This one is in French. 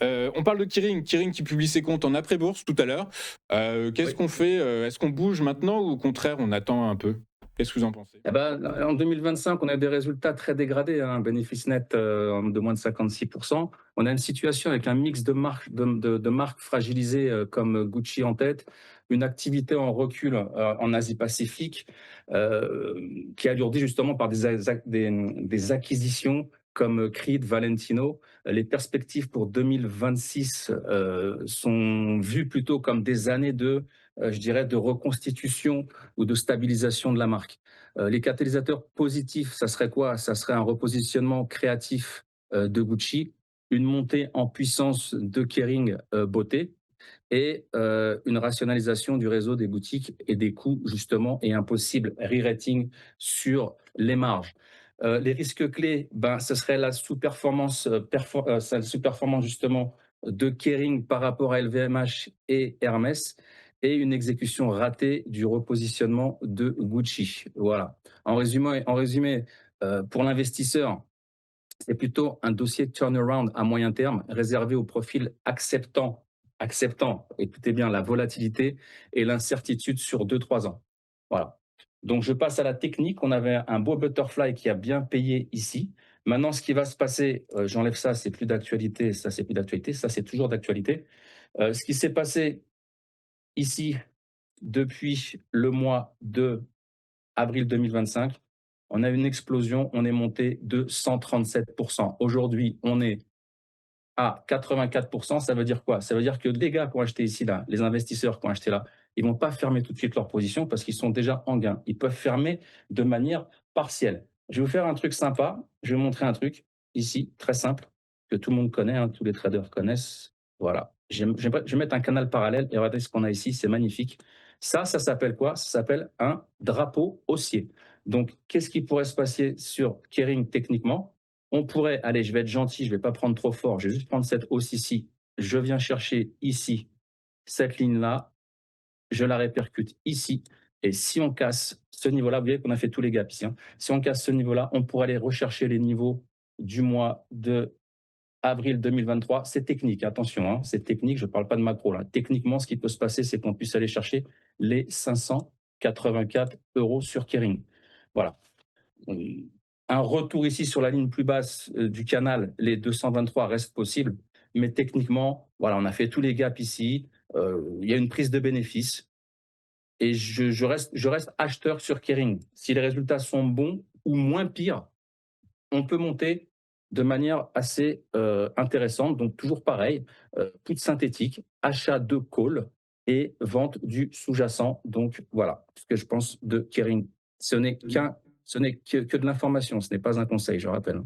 On parle de Kering, Kering qui publie ses comptes en après-bourse tout à l'heure. Qu'est-ce Oui. qu'on fait? Est-ce qu'on bouge maintenant ou au contraire on attend un peu? Qu'est-ce que vous en pensez? Eh ben, en 2025, on a des résultats très dégradés, hein, un bénéfice net de moins de 56%. On a une situation avec un mix de marques, de marques fragilisées comme Gucci en tête, une activité en recul en Asie-Pacifique euh, qui est alourdie justement par des acquisitions comme Creed, Valentino. Les perspectives pour 2026 sont vues plutôt comme des années je dirais, de reconstitution ou de stabilisation de la marque. Les catalysateurs positifs, ça serait quoi? Ça serait un repositionnement créatif de Gucci, une montée en puissance de Kering beauté et une rationalisation du réseau des boutiques et des coûts justement et un possible re-rating sur les marges. Les risques clés, ben, ce serait la sous-performance justement de Kering par rapport à LVMH et Hermès et une exécution ratée du repositionnement de Gucci. Voilà. En résumé, pour l'investisseur, c'est plutôt un dossier turnaround à moyen terme réservé au profil acceptant, écoutez bien, la volatilité et l'incertitude sur 2 3 ans. Voilà. Donc, je passe à la technique. On avait un beau butterfly qui a bien payé ici. Maintenant, ce qui va se passer, j'enlève ça, c'est plus d'actualité, ça, c'est plus d'actualité, ça, c'est toujours d'actualité. Ce qui s'est passé ici depuis le mois de avril 2025, on a une explosion, on est monté de 137%. Aujourd'hui, on est à 84%. Ça veut dire quoi? Ça veut dire que les gars qui ont acheté ici, là, les investisseurs qui ont acheté là, ils ne vont pas fermer tout de suite leur position parce qu'ils sont déjà en gain. Ils peuvent fermer de manière partielle. Je vais vous faire un truc sympa. Je vais vous montrer un truc ici, très simple, que tout le monde connaît, hein, tous les traders connaissent. Voilà. Je vais mettre un canal parallèle et regardez ce qu'on a ici. C'est magnifique. Ça s'appelle quoi? Ça s'appelle un drapeau haussier. Donc, qu'est-ce qui pourrait se passer sur Kering techniquement? On pourrait, allez, je vais être gentil, je ne vais pas prendre trop fort, je vais juste prendre cette hausse ici. Je viens chercher ici cette ligne-là, je la répercute ici. Et si on casse ce niveau-là, vous voyez qu'on a fait tous les gaps ici, hein. Si on casse ce niveau-là, on pourrait aller rechercher les niveaux du mois de avril 2023. C'est technique, attention, hein, c'est technique, je ne parle pas de macro là. Techniquement, ce qui peut se passer, c'est qu'on puisse aller chercher les 584 euros sur Kering. Voilà. Un retour ici sur la ligne plus basse du canal, les 223 restent possibles, mais techniquement, voilà, on a fait tous les gaps ici. Il y a une prise de bénéfice et je reste acheteur sur Kering. Si les résultats sont bons ou moins pires, on peut monter de manière assez intéressante. Donc toujours pareil, put synthétique, achat de call et vente du sous-jacent. Donc voilà ce que je pense de Kering. Ce n'est que de l'information, ce n'est pas un conseil, je rappelle.